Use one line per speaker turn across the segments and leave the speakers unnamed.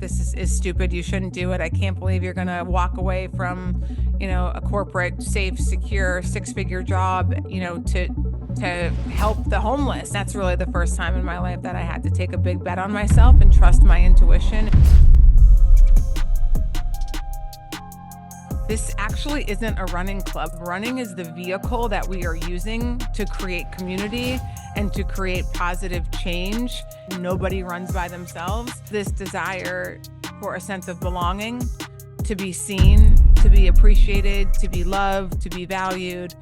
This is stupid. You shouldn't do it. I can't believe you're going to walk away from, a corporate, safe, secure, six-figure job, to help the homeless. That's really the first time in my life that I had to take a big bet on myself and trust my intuition. This actually isn't a running club. Running is the vehicle that we are using to create community and to create positive change. Nobody runs by themselves. This desire for a sense of belonging, to be seen, to be appreciated, to be loved, to be valued.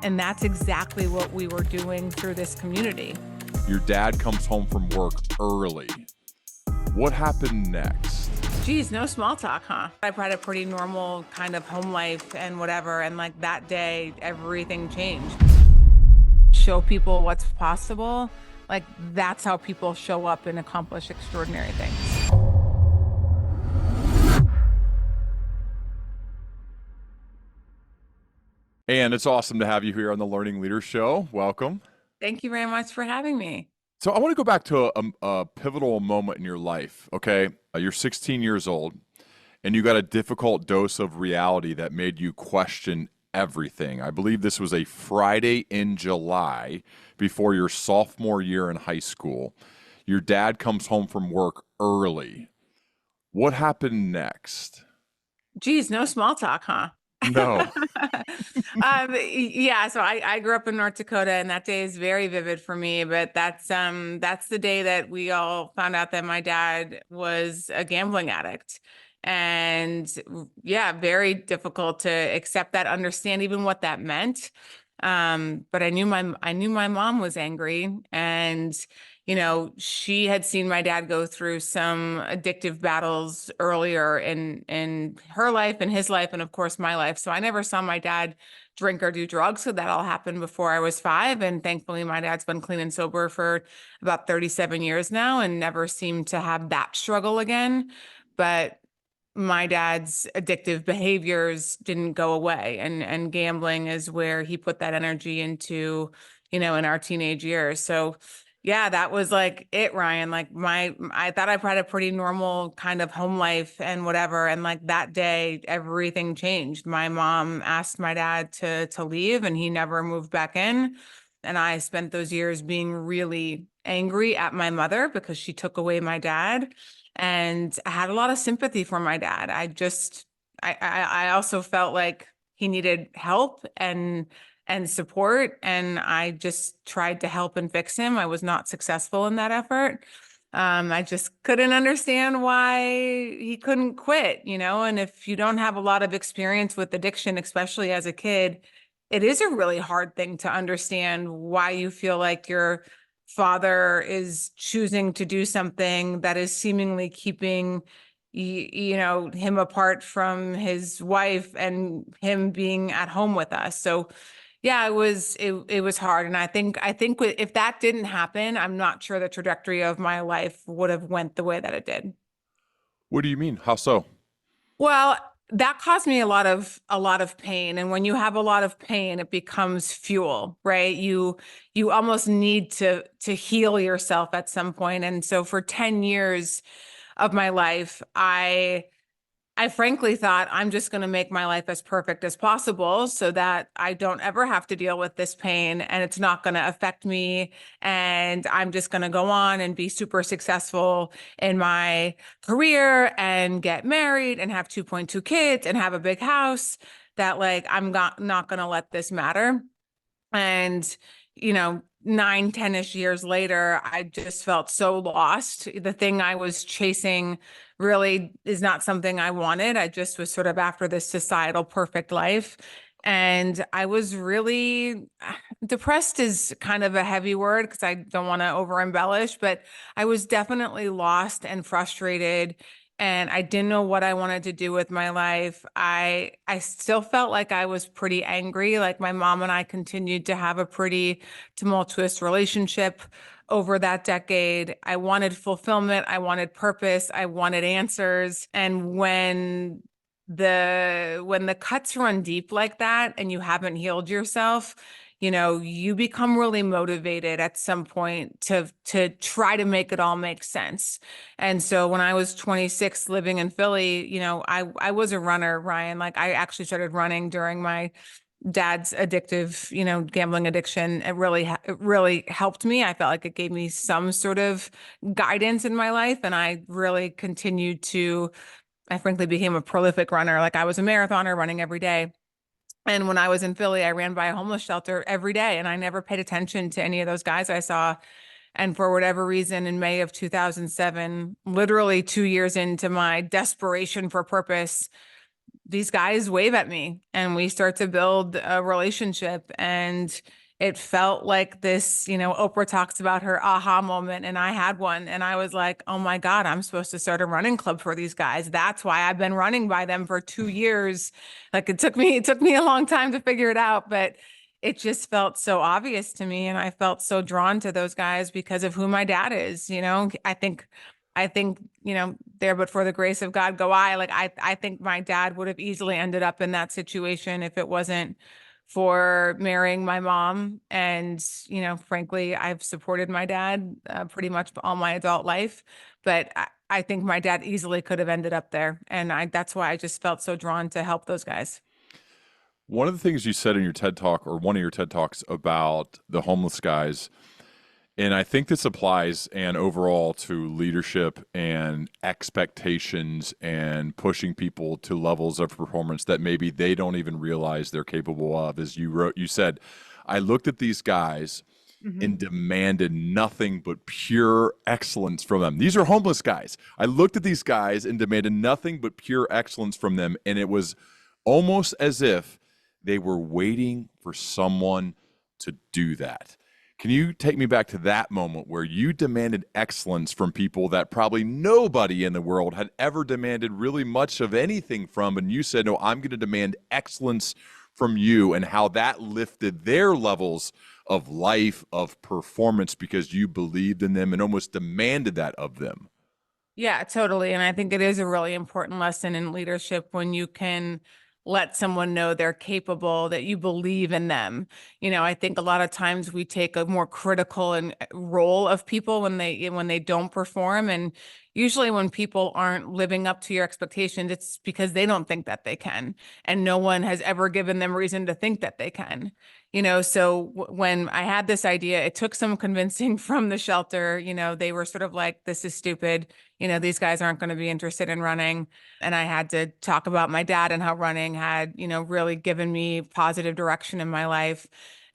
And that's exactly what we were doing through this community.
Your dad comes home from work early. What happened next?
Geez, no small talk, huh? I've had a pretty normal kind of home life and whatever. And like that day, everything changed. Show people what's possible. Like that's how people show up and accomplish extraordinary things.
And it's awesome to have you here on the Learning Leader Show. Welcome.
Thank you very much for having me.
So I want to go back to a pivotal moment in your life, okay? You're 16 years old, and you got a difficult dose of reality that made you question everything. I believe this was a Friday in July before your sophomore year in high school. Your dad comes home from work early. What happened next?
Geez, no small talk, huh?
No.
Yeah, so I grew up in North Dakota, and that day is very vivid for me, but that's the day that we all found out that my dad was a gambling addict. And yeah, very difficult to accept that, understand even what that meant. But I knew my mom was angry, and she had seen my dad go through some addictive battles earlier in her life and his life, and of course my life. So I never saw my dad drink or do drugs. So that all happened before I was 5. And thankfully my dad's been clean and sober for about 37 years now and never seemed to have that struggle again. But my dad's addictive behaviors didn't go away, and gambling is where he put that energy into, in our teenage years. So yeah, that was like it, Ryan. Like I thought I had a pretty normal kind of home life and whatever. And like that day, everything changed. My mom asked my dad to leave, and he never moved back in. And I spent those years being really angry at my mother because she took away my dad. And I had a lot of sympathy for my dad. I also felt like he needed help and support. And I just tried to help and fix him. I was not successful in that effort. I just couldn't understand why he couldn't quit, and if you don't have a lot of experience with addiction, especially as a kid, it is a really hard thing to understand why you feel like your father is choosing to do something that is seemingly keeping him apart from his wife and him being at home with us. So yeah, it was hard. And I think if that didn't happen, I'm not sure the trajectory of my life would have went the way that it did.
What do you mean? How so?
Well, that caused me a lot of pain. And when you have a lot of pain, it becomes fuel, right? You almost need to heal yourself at some point. And so for 10 years of my life, I frankly thought I'm just going to make my life as perfect as possible so that I don't ever have to deal with this pain, and it's not going to affect me. And I'm just going to go on and be super successful in my career and get married and have 2.2 kids and have a big house, that like, I'm not going to let this matter. And, 9, 10-ish years later, I just felt so lost. The thing I was chasing really is not something I wanted. I just was sort of after this societal perfect life. And I was really depressed, is kind of a heavy word because I don't want to over embellish, but I was definitely lost and frustrated. And I didn't know what I wanted to do with my life. I still felt like I was pretty angry. Like my mom and I continued to have a pretty tumultuous relationship over that decade. I wanted fulfillment. I wanted purpose. I wanted answers. And when the cuts run deep like that and you haven't healed yourself, you become really motivated at some point to try to make it all make sense. And so when I was 26 living in Philly, I was a runner, Ryan. Like I actually started running during my dad's addictive, gambling addiction. It really helped me. I felt like it gave me some sort of guidance in my life. And I really continued to, I frankly became a prolific runner. Like I was a marathoner running every day. And when I was in Philly, I ran by a homeless shelter every day, and I never paid attention to any of those guys I saw. And for whatever reason, in May of 2007, literally 2 years into my desperation for purpose, these guys wave at me and we start to build a relationship. And it felt like this, Oprah talks about her aha moment, and I had one. And I was like, oh my God, I'm supposed to start a running club for these guys. That's why I've been running by them for 2 years. Like it took me a long time to figure it out, but it just felt so obvious to me. And I felt so drawn to those guys because of who my dad is. I think, there, but for the grace of God, go I. Like, I think my dad would have easily ended up in that situation if it wasn't for marrying my mom. And, frankly, I've supported my dad pretty much all my adult life. But I think my dad easily could have ended up there. And that's why I just felt so drawn to help those guys.
One of the things you said in your TED Talk, or one of your TED Talks, about the homeless guys, and I think this applies and overall to leadership and expectations and pushing people to levels of performance that maybe they don't even realize they're capable of. As you said, I looked at these guys and demanded nothing but pure excellence from them. These are homeless guys. I looked at these guys and demanded nothing but pure excellence from them. And it was almost as if they were waiting for someone to do that. Can you take me back to that moment where you demanded excellence from people that probably nobody in the world had ever demanded really much of anything from, and you said, no, I'm going to demand excellence from you, and how that lifted their levels of life, of performance, because you believed in them and almost demanded that of them?
Yeah, totally. And I think it is a really important lesson in leadership when you can let someone know they're capable, that you believe in them. I think a lot of times we take a more critical and role of people when they don't perform. And usually when people aren't living up to your expectations, it's because they don't think that they can. And no one has ever given them reason to think that they can. So when I had this idea, it took some convincing from the shelter. They were sort of like, this is stupid. These guys aren't going to be interested in running. And I had to talk about my dad and how running had, really given me positive direction in my life.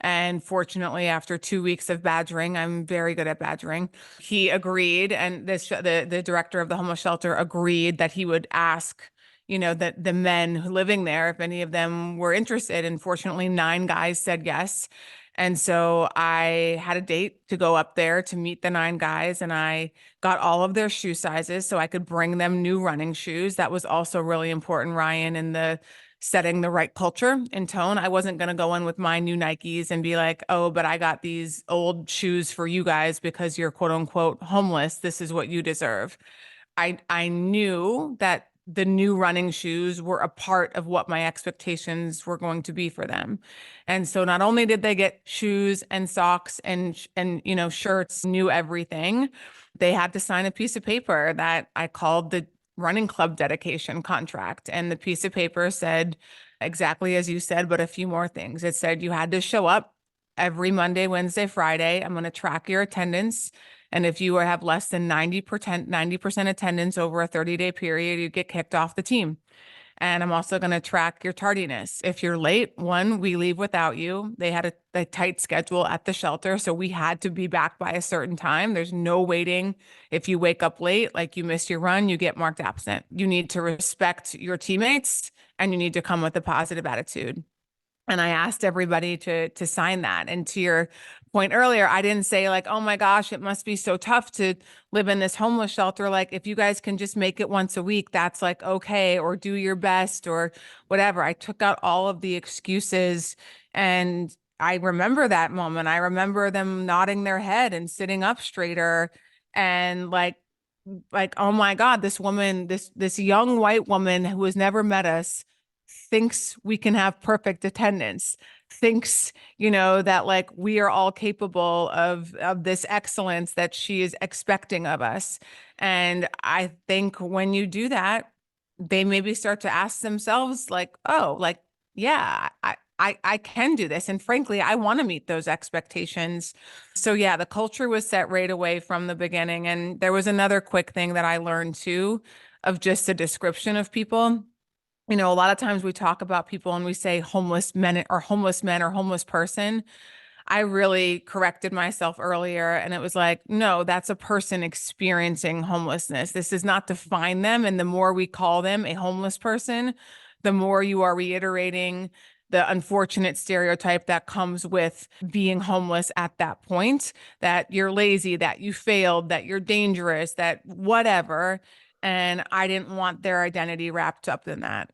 And fortunately, after 2 weeks of badgering, I'm very good at badgering. He agreed, and the director of the homeless shelter agreed that he would ask, that the men living there, if any of them were interested. And fortunately, 9 guys said yes. And so I had a date to go up there to meet the 9 guys, and I got all of their shoe sizes so I could bring them new running shoes. That was also really important, Ryan, in the setting the right culture and tone. I wasn't going to go in with my new Nikes and be like, oh, but I got these old shoes for you guys because you're quote unquote homeless. This is what you deserve. I knew that the new running shoes were a part of what my expectations were going to be for them. And so not only did they get shoes and socks and shirts, new everything, they had to sign a piece of paper that I called the running club dedication contract. And the piece of paper said exactly as you said, but a few more things. It said you had to show up every Monday, Wednesday, Friday. I'm going to track your attendance. And if you have less than 90% attendance over a 30-day period, you get kicked off the team. And I'm also going to track your tardiness. If you're late, we leave without you. They had a tight schedule at the shelter, so we had to be back by a certain time. There's no waiting. If you wake up late, like you miss your run, you get marked absent. You need to respect your teammates, and you need to come with a positive attitude. And I asked everybody to sign that. And to your point earlier, I didn't say like, oh my gosh, it must be so tough to live in this homeless shelter. Like if you guys can just make it once a week, that's like, okay, or do your best or whatever. I took out all of the excuses, and I remember that moment. I remember them nodding their head and sitting up straighter and like, oh my God, this woman, this young white woman who has never met us thinks we can have perfect attendance. thinks, that like we are all capable of this excellence that she is expecting of us. And I think when you do that, they maybe start to ask themselves like, oh, like, yeah, I can do this. And frankly, I want to meet those expectations. So yeah, the culture was set right away from the beginning. And there was another quick thing that I learned too of just a description of people. A lot of times we talk about people and we say homeless men or homeless person. I really corrected myself earlier and it was like, no, that's a person experiencing homelessness. This does not define them. And the more we call them a homeless person, the more you are reiterating the unfortunate stereotype that comes with being homeless at that point, that you're lazy, that you failed, that you're dangerous, that whatever. And I didn't want their identity wrapped up in that.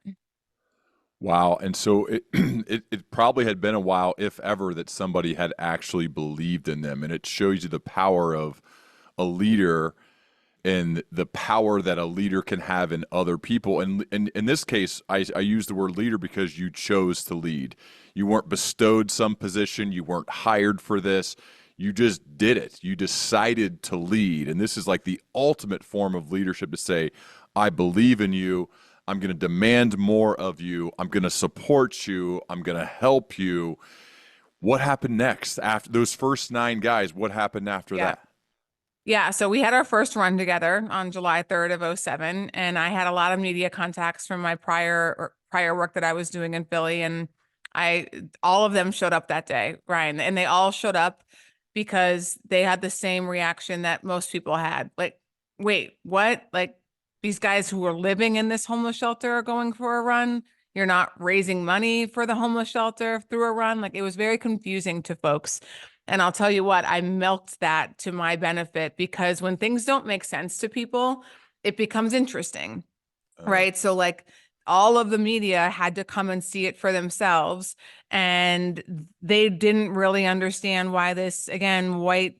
Wow. And so it probably had been a while, if ever, that somebody had actually believed in them. And it shows you the power of a leader and the power that a leader can have in other people. And in this case, I use the word leader because you chose to lead. You weren't bestowed some position. You weren't hired for this. You just did it. You decided to lead. And this is like the ultimate form of leadership, to say, I believe in you. I'm going to demand more of you. I'm going to support you. I'm going to help you. What happened next after those first 9 guys? What happened after
Yeah.
that?
Yeah, so we had our first run together on July 3rd of '07, and I had a lot of media contacts from my prior work that I was doing in Philly, and I all of them showed up that day, Ryan, and they all showed up because they had the same reaction that most people had. Like, wait, what? Like these guys who are living in this homeless shelter are going for a run? You're not raising money for the homeless shelter through a run? Like it was very confusing to folks. And I'll tell you what, I milked that to my benefit because when things don't make sense to people, it becomes interesting,
Uh,
right? So, like, all of the media had to come and see it for themselves. And they didn't really understand why this, again, white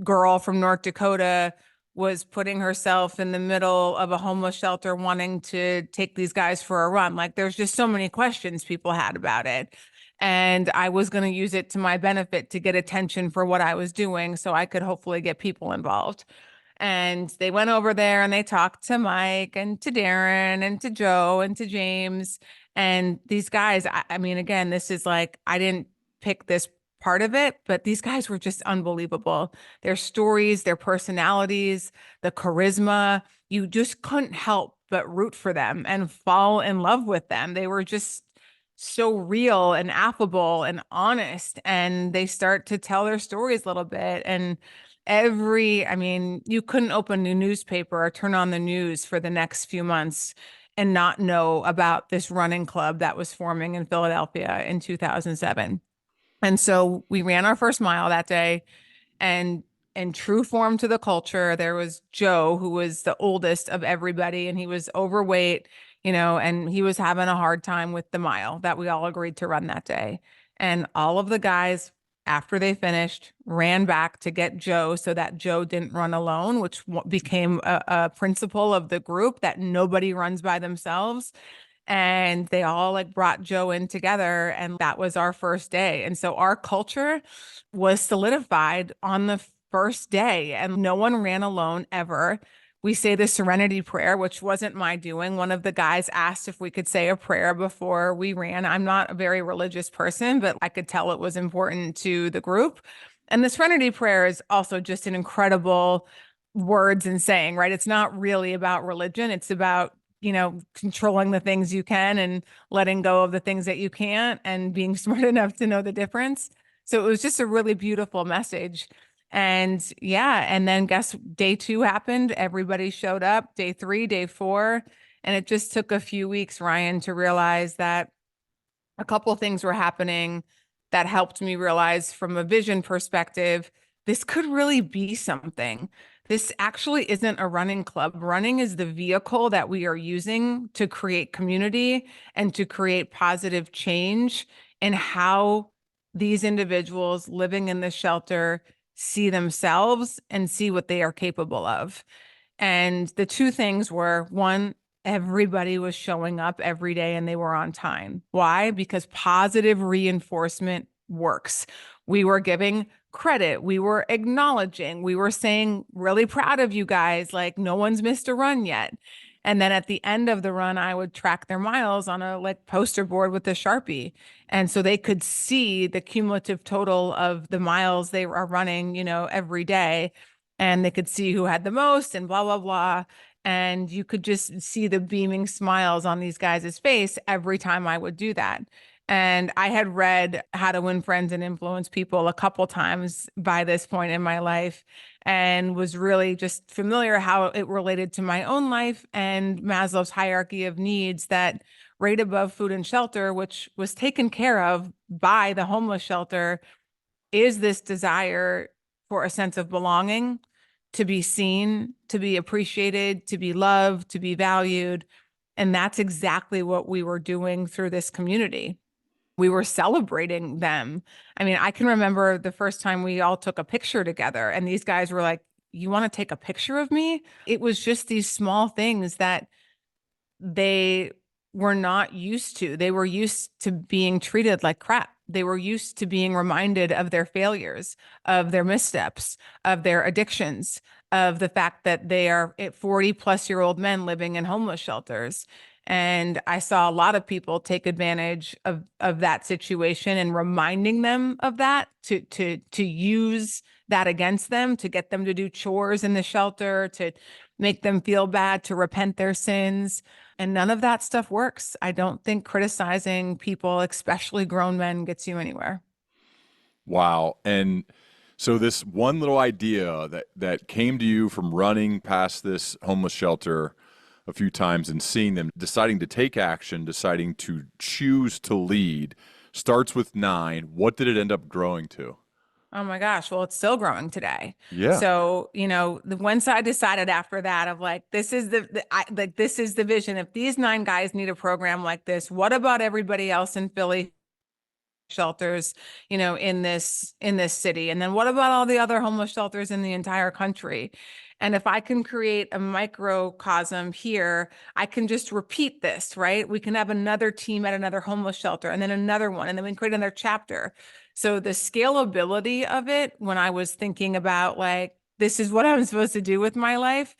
girl from North Dakota was putting herself in the middle of a homeless shelter wanting to take these guys for a run. Like, there's just so many questions people had about it. And I was going to use it to my benefit to get attention for what I was doing so I could hopefully get people involved. And they went over there and they talked to Mike and to Darren and to Joe and to James. And these guys, I mean, again, this is like, I didn't pick this part of it, but these guys were just unbelievable. Their stories, their personalities, the charisma, you just couldn't help but root for them and fall in love with them. They were just so real and affable and honest. And they start to tell their stories a little bit. And I mean, you couldn't open a newspaper or turn on the news for the next few months and not know about this running club that was forming in Philadelphia in 2007. And so we ran our first mile that day. And in true form to the culture, there was Joe, who was the oldest of everybody, and he was overweight, and he was having a hard time with the mile that we all agreed to run that day. And all of the guys, after they finished, ran back to get Joe so that Joe didn't run alone, which became a principle of the group that nobody runs by themselves. And they all like brought Joe in together, and that was our first day. And so our culture was solidified on the first day, and no one ran alone ever. We say the serenity prayer, which wasn't my doing. One of the guys asked if we could say a prayer before we ran. I'm not a very religious person, but I could tell it was important to the group. And the serenity prayer is also just an incredible words and saying, right? It's not really about religion. It's about controlling the things you can and letting go of the things that you can't and being smart enough to know the difference. So it was just a really beautiful message. And yeah, and then guess day 2 happened. Everybody showed up, day 3, day 4. And it just took a few weeks, Ryan, to realize that a couple of things were happening that helped me realize from a vision perspective, this could really be something. This actually isn't a running club. Running is the vehicle that we are using to create community and to create positive change in how these individuals living in the shelter see themselves and see what they are capable of. And the two things were, one, everybody was showing up every day and they were on time. Why? Because positive reinforcement works. We were giving credit, we were acknowledging, we were saying, really proud of you guys, like no one's missed a run yet. And then at the end of the run, I would track their miles on a like poster board with a Sharpie. And so they could see the cumulative total of the miles they are running, every day. And they could see who had the most and blah, blah, blah. And you could just see the beaming smiles on these guys' face every time I would do that. And I had read How to Win Friends and Influence People a couple times by this point in my life and was really just familiar how it related to my own life and Maslow's hierarchy of needs, that right above food and shelter, which was taken care of by the homeless shelter, is this desire for a sense of belonging, to be seen, to be appreciated, to be loved, to be valued. And that's exactly what we were doing through this community. We were celebrating them. I mean, I can remember the first time we all took a picture together and these guys were like, "You want to take a picture of me?" It was just these small things that they were not used to. They were used to being treated like crap. They were used to being reminded of their failures, of their missteps, of their addictions, of the fact that they are 40-plus-year-old men living in homeless shelters. And I saw a lot of people take advantage of that situation and reminding them of that to use that against them, to get them to do chores in the shelter, to make them feel bad, to repent their sins. And none of that stuff works. I don't think criticizing people, especially grown men, gets you anywhere.
Wow. And so this one little idea that came to you from running past this homeless shelter a few times and seeing them, deciding to take action, deciding to choose to lead, starts with 9. What did it end up growing to?
Oh my gosh. Well, it's still growing today.
Yeah.
So, once I decided after that of like, this is this is the vision. If these 9 guys need a program like this, what about everybody else in Philly shelters, in this city? And then what about all the other homeless shelters in the entire country? And if I can create a microcosm here, I can just repeat this, right? We can have another team at another homeless shelter and then another one, and then we can create another chapter. So the scalability of it, when I was thinking about like, this is what I'm supposed to do with my life,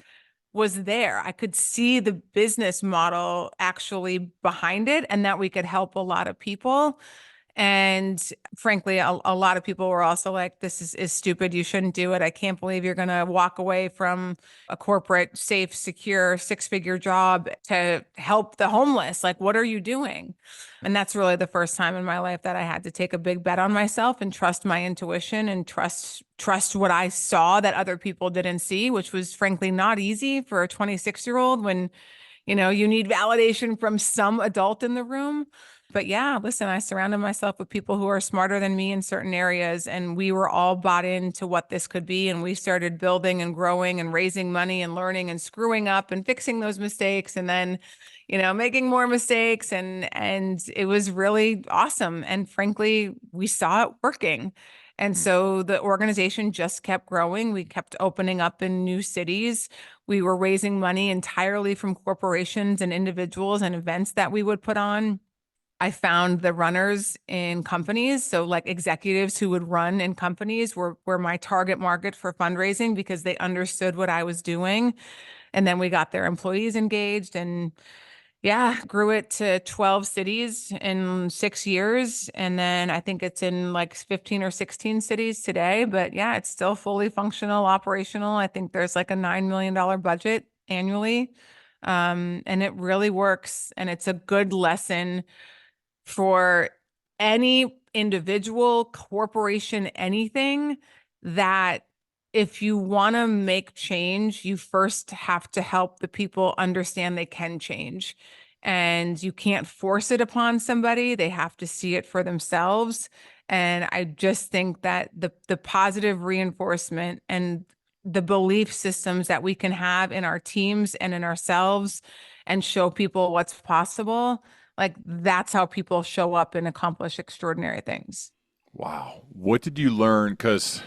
was there. I could see the business model actually behind it and that we could help a lot of people. And frankly, a lot of people were also like, this is stupid. You shouldn't do it. I can't believe you're going to walk away from a corporate, safe, secure, 6-figure job to help the homeless. Like, what are you doing? And that's really the first time in my life that I had to take a big bet on myself and trust my intuition and trust what I saw that other people didn't see, which was frankly not easy for a 26-year-old when, you need validation from some adult in the room. But yeah, listen, I surrounded myself with people who are smarter than me in certain areas, and we were all bought into what this could be. And we started building and growing and raising money and learning and screwing up and fixing those mistakes, and then, making more mistakes. And it was really awesome. And frankly, we saw it working. And so the organization just kept growing. We kept opening up in new cities. We were raising money entirely from corporations and individuals and events that we would put on. I found the runners in companies. So like executives who would run in companies were my target market for fundraising because they understood what I was doing. And then we got their employees engaged and yeah, grew it to 12 cities in 6 years. And then I think it's in like 15 or 16 cities today. But yeah, it's still fully functional, operational. I think there's like a $9 million budget annually. And it really works. And it's a good lesson for any individual, corporation, anything, that if you want to make change, you first have to help the people understand they can change. And you can't force it upon somebody. They have to see it for themselves. And I just think that the positive reinforcement and the belief systems that we can have in our teams and in ourselves and show people what's possible, like that's how people show up and accomplish extraordinary things.
Wow. What did you learn? Because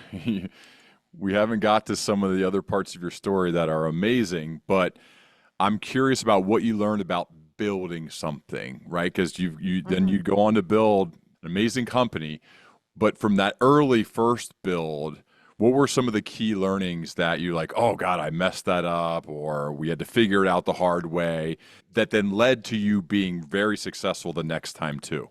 we haven't got to some of the other parts of your story that are amazing, but I'm curious about what you learned about building something, right? Because then
Mhm.
you'd go on to build an amazing company. But from that early first build, what were some of the key learnings that you like, oh God, I messed that up, or we had to figure it out the hard way, that then led to you being very successful the next time too?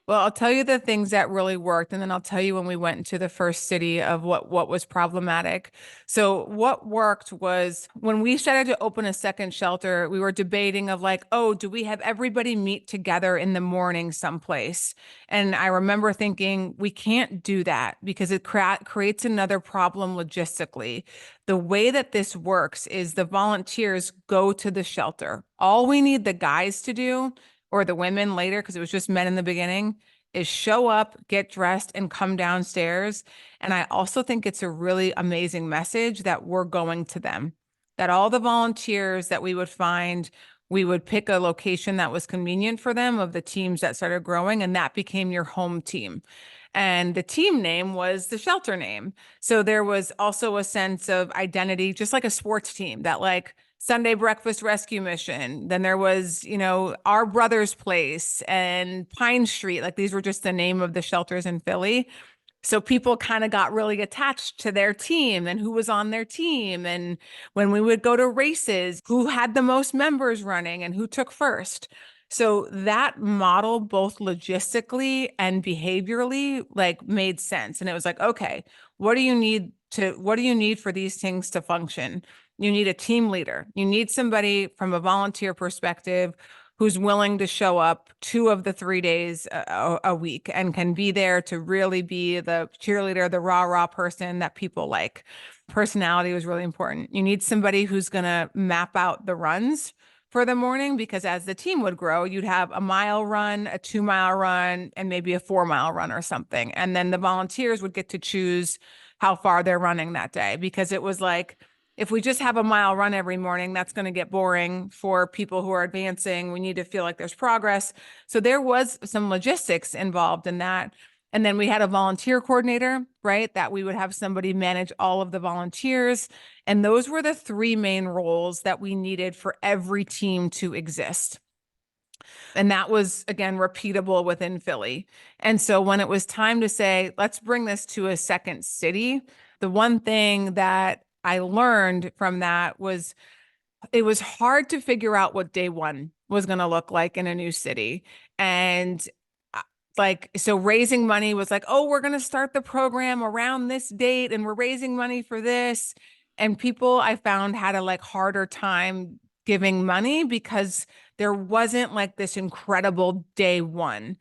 Well, I'll tell you the things that really worked, and then I'll tell you when we went into the first city of what was problematic. So what worked was when we started to open a second shelter, we were debating of like, oh, do we have everybody meet together in the morning someplace? And I remember thinking we can't do that because it creates another problem logistically. The way that this works is the volunteers go to the shelter. All we need the guys to do, or the women later, because it was just men in the beginning, is show up, get dressed, and come downstairs. And I also think it's a really amazing message that we're going to them, that all the volunteers that we would find, we would pick a location that was convenient for them of the teams that started growing, and that became your home team. And the team name was the shelter name. So there was also a sense of identity, just like a sports team that like Sunday breakfast rescue mission. Then there was, Our Brother's Place and Pine Street. Like these were just the name of the shelters in Philly. So people kind of got really attached to their team and who was on their team. And when we would go to races, who had the most members running and who took first. So that model, both logistically and behaviorally, like made sense. And it was like, okay, what do you need for these things to function? You need a team leader. You need somebody from a volunteer perspective who's willing to show up 2 of the 3 days a week and can be there to really be the cheerleader, the rah-rah person that people like. Personality was really important. You need somebody who's going to map out the runs for the morning, because as the team would grow, you'd have a mile run, a 2 mile run, and maybe a 4 mile run or something. And then the volunteers would get to choose how far they're running that day, because it was like, if we just have a mile run every morning, that's going to get boring for people who are advancing. We need to feel like there's progress. So there was some logistics involved in that. And then we had a volunteer coordinator, right? That we would have somebody manage all of the volunteers. And those were the 3 main roles that we needed for every team to exist. And that was, again, repeatable within Philly. And so when it was time to say, let's bring this to a second city, the one thing that I learned from that was it was hard to figure out what day one was going to look like in a new city. And so raising money was like, oh, we're going to start the program around this date and we're raising money for this. And people I found had a like harder time giving money because there wasn't like this incredible day one.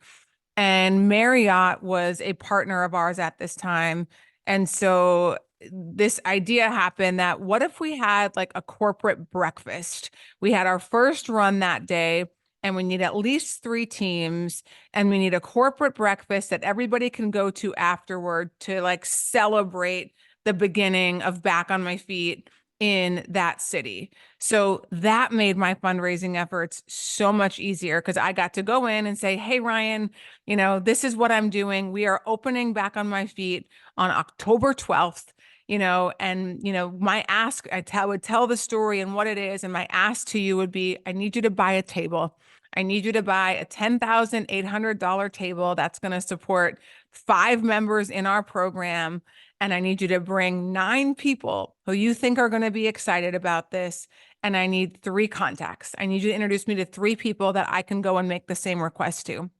And Marriott was a partner of ours at this time. And so this idea happened that what if we had like a corporate breakfast? We had our first run that day, and we need at least 3 teams, and we need a corporate breakfast that everybody can go to afterward to like celebrate the beginning of Back on My Feet in that city. So that made my fundraising efforts so much easier because I got to go in and say, hey, Ryan, this is what I'm doing. We are opening Back on My Feet on October 12th. My ask, would tell the story and what it is. And my ask to you would be, I need you to buy a table. I need you to buy a $10,800 table that's going to support 5 members in our program. And I need you to bring 9 people who you think are going to be excited about this. And I need 3 contacts. I need you to introduce me to 3 people that I can go and make the same request to.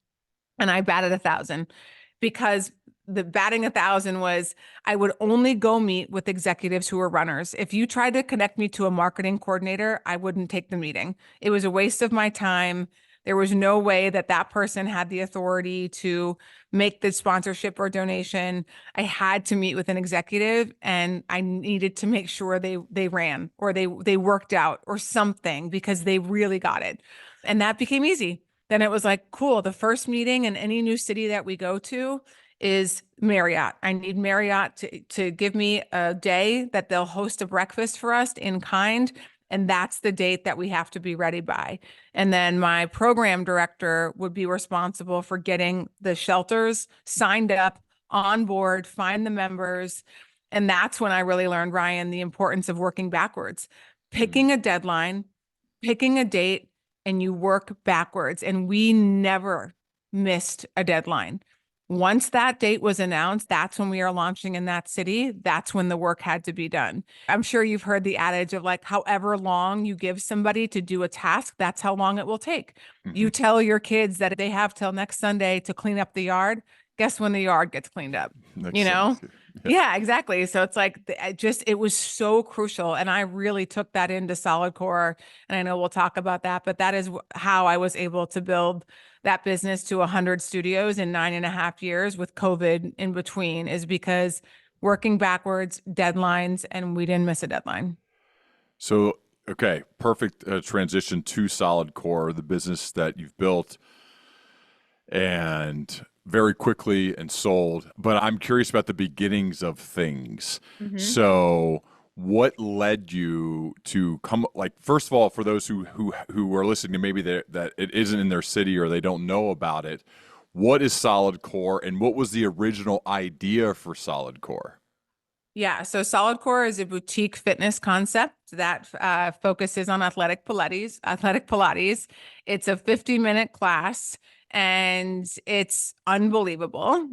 And I batted 1,000 because the batting 1,000 was I would only go meet with executives who were runners. If you tried to connect me to a marketing coordinator, I wouldn't take the meeting. It was a waste of my time. There was no way that that person had the authority to make the sponsorship or donation. I had to meet with an executive, and I needed to make sure they ran or they worked out or something because they really got it. And that became easy. Then it was like, cool, the first meeting in any new city that we go to is Marriott. I need Marriott to give me a day that they'll host a breakfast for us in kind. And that's the date that we have to be ready by. And then my program director would be responsible for getting the shelters signed up, on board, find the members. And that's when I really learned, Ryan, the importance of working backwards, picking a deadline, picking a date and you work backwards. And we never missed a deadline. Once that date was announced, that's when we are launching in that city. That's when the work had to be done. I'm sure you've heard the adage of like, however long you give somebody to do a task, that's how long it will take.
Hmm.
You tell your kids that they have till next Sunday to clean up the yard. Guess when the yard gets cleaned up,
Makes
you
sense.
know?
Yeah.
Yeah, exactly. So it's like it was so crucial. And I really took that into SolidCore. And I know we'll talk about that, but that is how I was able to build that business to 100 studios in 9.5 years with COVID in between, is because working backwards, deadlines, and we didn't miss a deadline.
So, okay, perfect transition to SolidCore, the business that you've built and very quickly and sold. But I'm curious about the beginnings of things.
Mm-hmm.
So, what led you to come? Like, first of all, for those who are listening to maybe that it isn't in their city or they don't know about it, what is SolidCore and what was the original idea for SolidCore?
Yeah, so SolidCore is a boutique fitness concept that focuses on athletic Pilates. Athletic Pilates. It's a 50-minute class, and it's unbelievable.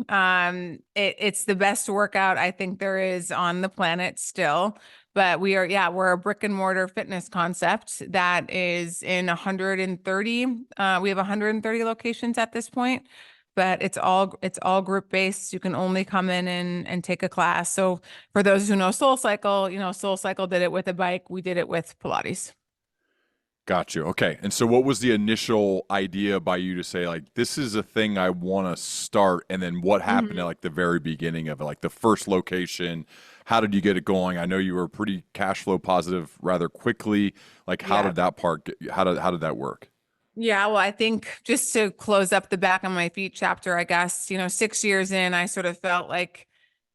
It's the best workout I think there is on the planet still. But we're a brick and mortar fitness concept that is in 130. We have 130 locations at this point, but it's all group based. You can only come in and take a class. So for those who know SoulCycle, SoulCycle did it with a bike. We did it with Pilates.
Got you. Okay. And so what was the initial idea by you to say like this is a thing I want to start, and then what happened at
Mhm.
like the very beginning of it, like the first location? How did you get it going? I know you were pretty cash flow positive rather quickly. Like how
Yeah.
did that part how did that work?
Yeah, well, I think just to close up the back on my feet chapter, I guess, 6 years in, I sort of felt like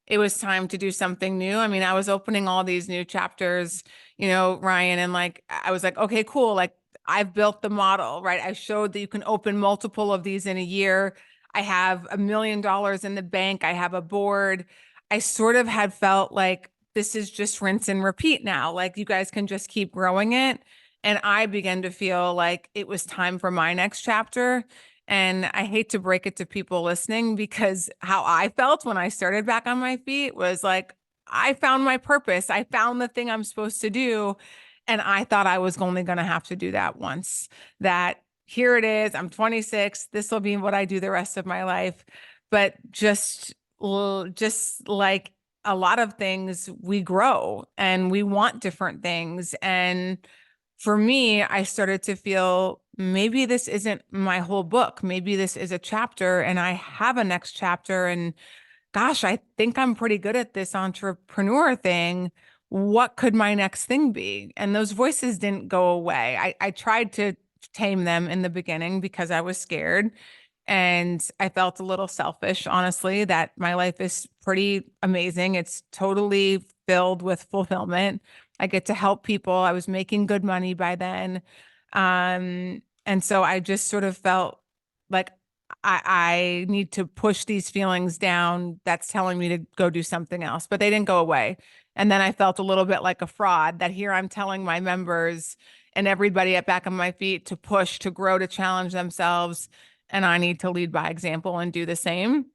it was time to do something new. I mean, I was opening all these new chapters, Ryan, and like I was like, okay, cool. Like I've built the model, right? I showed that you can open multiple of these in a year. I have $1 million in the bank. I have a board. I sort of had felt like this is just rinse and repeat now. Like you guys can just keep growing it. And I began to feel like it was time for my next chapter. And I hate to break it to people listening, because how I felt when I started back on my feet was like, I found my purpose. I found the thing I'm supposed to do. And I thought I was only going to have to do that once. That here it is. I'm 26. This will be what I do the rest of my life. But just like a lot of things, we grow and we want different things. And for me, I started to feel maybe this isn't my whole book. Maybe this is a chapter and I have a next chapter. And gosh, I think I'm pretty good at this entrepreneur thing. What could my next thing be? And those voices didn't go away. I tried to tame them in the beginning because I was scared. And I felt a little selfish, honestly, that my life is pretty amazing. It's totally filled with fulfillment. I get to help people. I was making good money by then. And so I just sort of felt like I need to push these feelings down that's telling me to go do something else, but they didn't go away. And then I felt a little bit like a fraud, that here I'm telling my members and everybody at back of my feet to push, to grow, to challenge themselves. And I need to lead by example and do the same.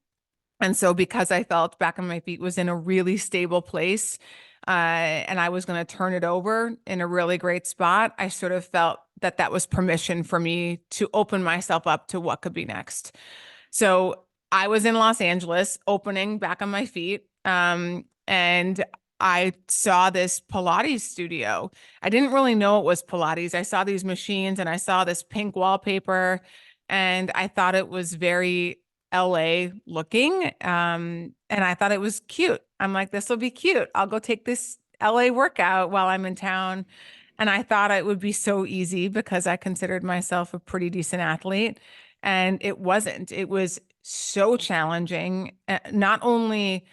And so because I felt back on my feet was in a really stable place, and I was going to turn it over in a really great spot, I sort of felt that that was permission for me to open myself up to what could be next. So I was in Los Angeles opening back on my feet. And I saw this Pilates studio. I didn't really know it was Pilates. I saw these machines and I saw this pink wallpaper, and I thought it was very LA looking. And I thought it was cute. I'm like, this will be cute. I'll go take this LA workout while I'm in town. And I thought it would be so easy because I considered myself a pretty decent athlete. And it wasn't. It was so challenging. Not only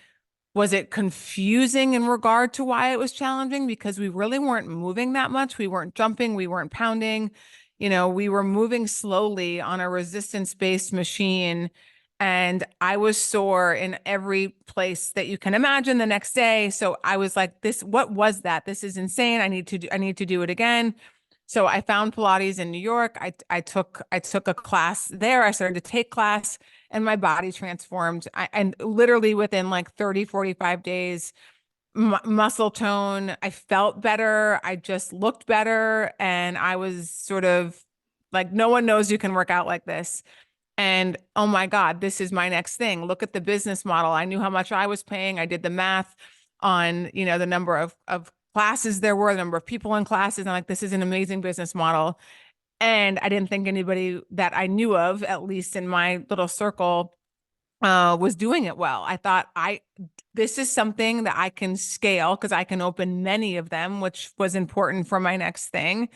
was it confusing in regard to why it was challenging, because we really weren't moving that much. We weren't jumping, we weren't pounding. We were moving slowly on a resistance-based machine. And I was sore in every place that you can imagine the next day. So I was like, what was that? This is insane. I need to do it again. So I found Pilates in New York. I took a class there. I started to take class and my body transformed. And literally within like 30, 45 days, muscle tone, I felt better. I just looked better. And I was sort of like, no one knows you can work out like this. And oh my God, this is my next thing. Look at the business model. I knew how much I was paying. I did the math on, the number of classes there were, the number of people in classes. And I'm like, this is an amazing business model. And I didn't think anybody that I knew of, at least in my little circle, was doing it well. I thought this is something that I can scale because I can open many of them, which was important for my next thing.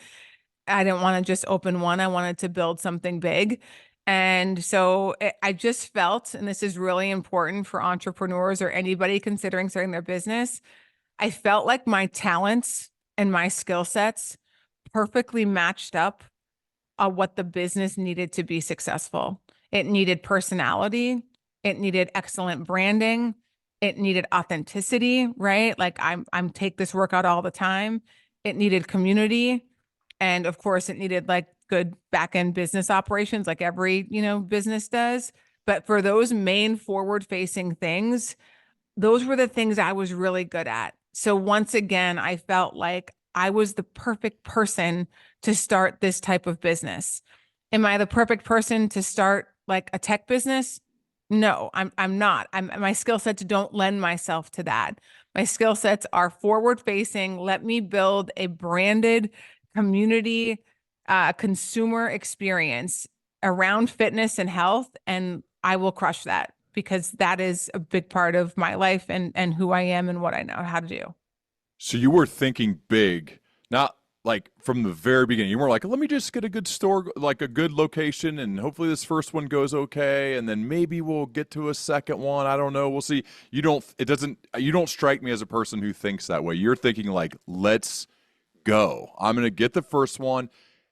I didn't want to just open one. I wanted to build something big. And so I just felt, and this is really important for entrepreneurs or anybody considering starting their business, I felt like my talents and my skill sets perfectly matched up what the business needed to be successful. It needed personality. It needed excellent branding. It needed authenticity, right? Like I'm take this workout all the time. It needed community. And of course, it needed like good back end business operations, like every, business does. But for those main forward facing things, those were the things I was really good at. So once again, I felt like I was the perfect person to start this type of business. Am I the perfect person to start like a tech business? No, I'm not. My skill sets don't lend myself to that. My skill sets are forward facing. Let me build a branded community consumer experience around fitness and health, and I will crush that because that is a big part of my life and who I am and what I know how to do.
So you were thinking big, not like from the very beginning. You weren't like, let me just get a good store, like a good location, and hopefully this first one goes okay, and then maybe we'll get to a second one. I don't know. We'll see. You don't strike me as a person who thinks that way. You're thinking like, let's go. I'm going to get the first one,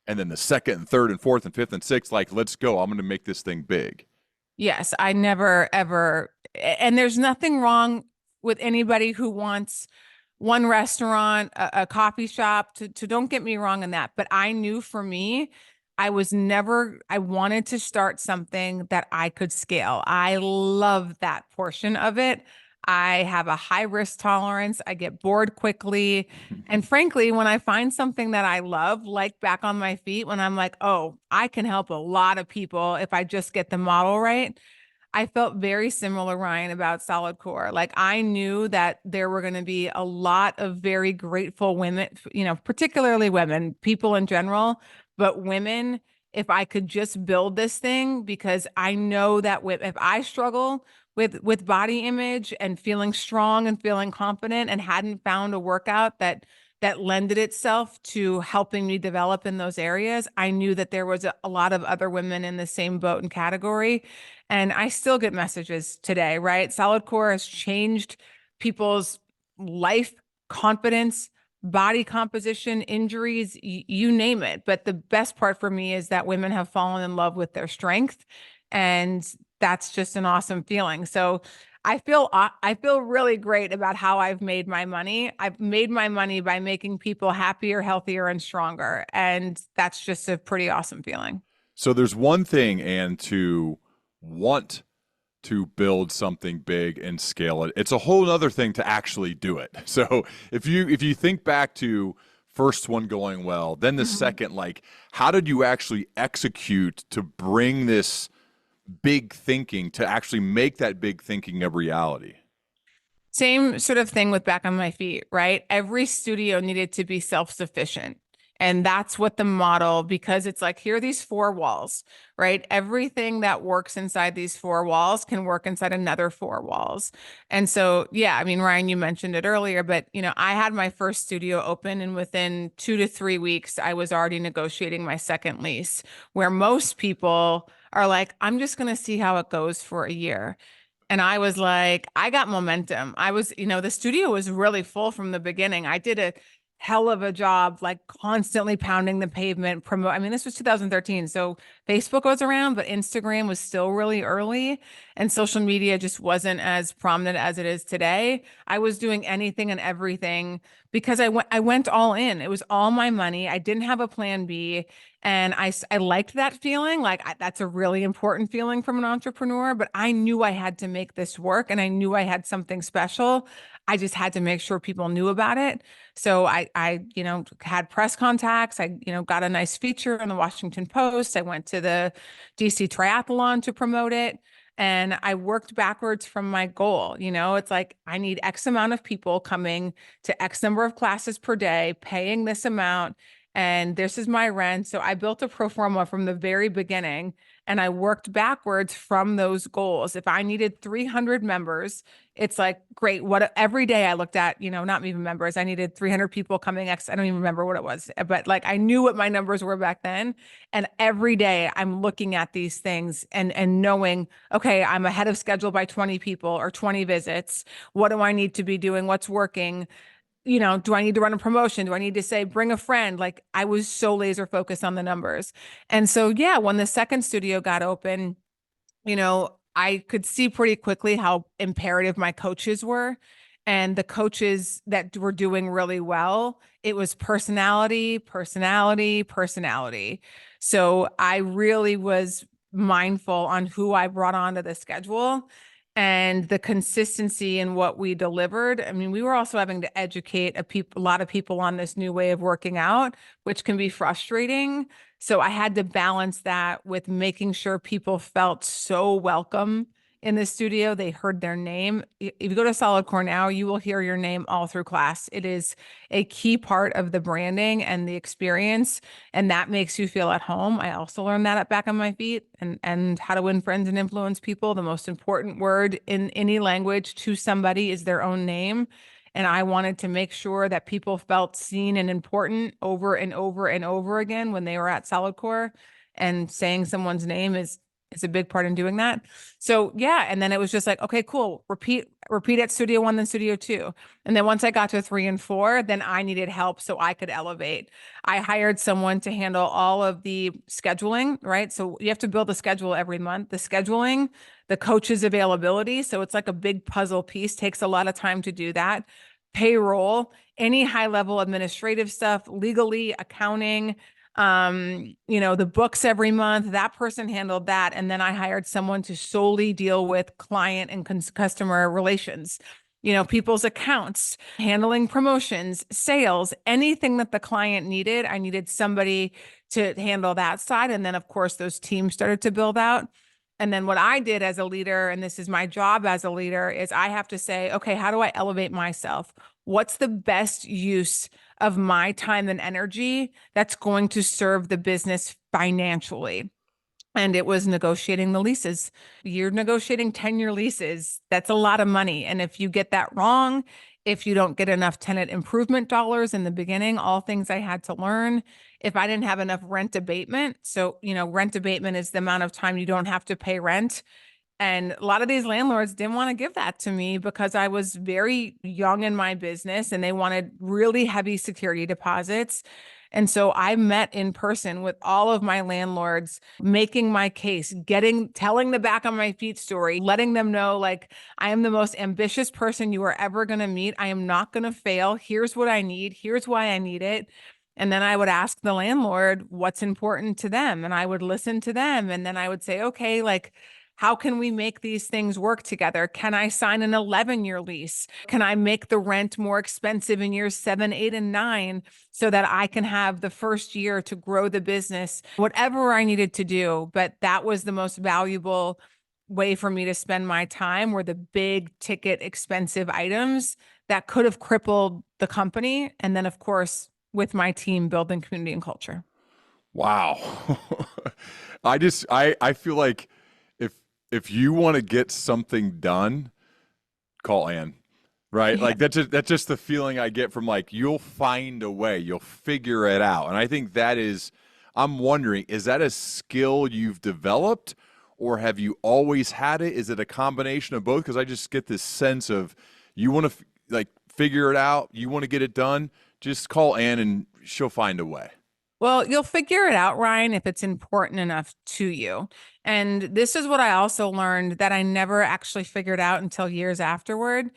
and then the second and third and fourth and fifth and sixth, like, let's go. I'm going to make this thing big.
Yes, I never ever, and there's nothing wrong with anybody who wants one restaurant, a coffee shop to don't get me wrong in that. But I knew for me, I wanted to start something that I could scale. I love that portion of it. I have a high risk tolerance. I get bored quickly. And frankly, when I find something that I love, like back on my feet, when I'm like, oh, I can help a lot of people if I just get the model right. I felt very similar, Ryan, about SolidCore. Like I knew that there were going to be a lot of very grateful women, particularly women, people in general, but women, if I could just build this thing, because I know that if I struggle with body image and feeling strong and feeling confident and hadn't found a workout that lended itself to helping me develop in those areas, I knew that there was a lot of other women in the same boat and category. And I still get messages today, right? SolidCore has changed people's life, confidence, body composition, injuries, you name it. But the best part for me is that women have fallen in love with their strength. And that's just an awesome feeling. So I feel really great about how I've made my money. I've made my money by making people happier, healthier, and stronger. And that's just a pretty awesome feeling.
So there's one thing, and to want to build something big and scale it. It's a whole other thing to actually do it. So if you think back to first one going well, then the second, like how did you actually execute to bring this big thinking to actually make that big thinking a reality?
Same sort of thing with back on my feet, right? Every studio needed to be self-sufficient. And that's what the model, because it's like, here are these four walls, right? Everything that works inside these four walls can work inside another four walls. And so, yeah, I mean, Ryan, you mentioned it earlier, but I had my first studio open and within 2 to 3 weeks, I was already negotiating my second lease, where most people are like, I'm just going to see how it goes for a year. And I was like, I got momentum. The studio was really full from the beginning. I did a hell of a job, like constantly pounding the pavement, promote. I mean, this was 2013. So Facebook was around, but Instagram was still really early and social media just wasn't as prominent as it is today. I was doing anything and everything because I went all in. It was all my money. I didn't have a plan B. And I liked that feeling. Like that's a really important feeling from an entrepreneur, but I knew I had to make this work and I knew I had something special. I just had to make sure people knew about it. So I had press contacts. I got a nice feature in the Washington Post. I went to the DC Triathlon to promote it. And I worked backwards from my goal. It's like I need X amount of people coming to X number of classes per day, paying this amount, and this is my rent. So I built a pro forma from the very beginning and I worked backwards from those goals. If I needed 300 members, it's like, great. What every day I looked at, not even members, I needed 300 people coming I don't even remember what it was, but like I knew what my numbers were back then. And every day I'm looking at these things and knowing, okay, I'm ahead of schedule by 20 people or 20 visits. What do I need to be doing? What's working? Do I need to run a promotion? Do I need to say, bring a friend? Like I was so laser focused on the numbers. And so, yeah, when the second studio got open, I could see pretty quickly how imperative my coaches were. And the coaches that were doing really well, it was personality, personality, personality. So I really was mindful on who I brought onto the schedule and the consistency in what we delivered. I mean, we were also having to educate a lot of people on this new way of working out, which can be frustrating. So I had to balance that with making sure people felt so welcome in the studio. They heard their name. If you go to SolidCore now, you will hear your name all through class. It is a key part of the branding and the experience, and that makes you feel at home. I also learned that at Back on My Feet and how to win friends and influence people. The most important word in any language to somebody is their own name. And I wanted to make sure that people felt seen and important over and over and over again when they were at SolidCore. And saying someone's name is a big part in doing that. So yeah, and then it was just like, okay, cool. Repeat at studio 1, then studio 2. And then once I got to 3 and 4, then I needed help so I could elevate. I hired someone to handle all of the scheduling, right? So you have to build a schedule every month. The scheduling, the coach's availability. So it's like a big puzzle piece, takes a lot of time to do that. Payroll, any high level administrative stuff, legally, accounting, the books every month, that person handled that. And then I hired someone to solely deal with client and customer relations, people's accounts, handling promotions, sales, anything that the client needed. I needed somebody to handle that side. And then of course those teams started to build out. And then what I did as a leader, and this is my job as a leader, is I have to say, okay, how do I elevate myself? What's the best use of my time and energy that's going to serve the business financially? And it was negotiating the leases. You're negotiating 10-year leases. That's a lot of money. And if you get that wrong, if you don't get enough tenant improvement dollars in the beginning, all things I had to learn. If I didn't have enough rent abatement, so, rent abatement is the amount of time you don't have to pay rent. And a lot of these landlords didn't want to give that to me because I was very young in my business and they wanted really heavy security deposits. And so I met in person with all of my landlords, making my case, telling the Back on My Feet story, letting them know, like, I am the most ambitious person you are ever going to meet. I am not going to fail. Here's what I need. Here's why I need it. And then I would ask the landlord what's important to them. And I would listen to them. And then I would say, okay, like, how can we make these things work together? Can I sign an 11-year lease? Can I make the rent more expensive in years 7, 8, and 9 so that I can have the first year to grow the business? Whatever I needed to do, but that was the most valuable way for me to spend my time, were the big ticket expensive items that could have crippled the company. And then of course, with my team, building community and culture.
Wow. I feel like if you want to get something done, call Ann, right?
Yeah.
Like that's just the feeling I get from, like, you'll find a way, you'll figure it out. And I think I'm wondering, is that a skill you've developed or have you always had it? Is it a combination of both? Because I just get this sense of you want to like figure it out, you want to get it done. Just call Ann and she'll find a way.
Well, you'll figure it out, Ryan, if it's important enough to you. And this is what I also learned that I never actually figured out until years afterward.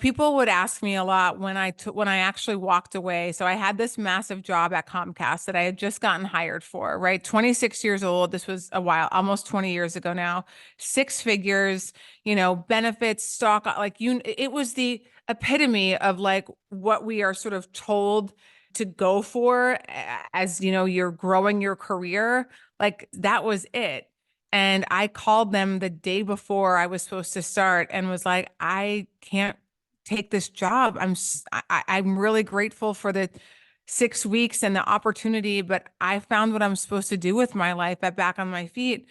People would ask me a lot when I actually walked away. So I had this massive job at Comcast that I had just gotten hired for, right? 26 years old. This was a while, almost 20 years ago now. Six figures, benefits, stock, it was the epitome of like what we are sort of told to go for as, you're growing your career. Like that was it. And I called them the day before I was supposed to start and was like, I can't take this job. I'm really grateful for the 6 weeks and the opportunity, but I found what I'm supposed to do with my life at back on my feet.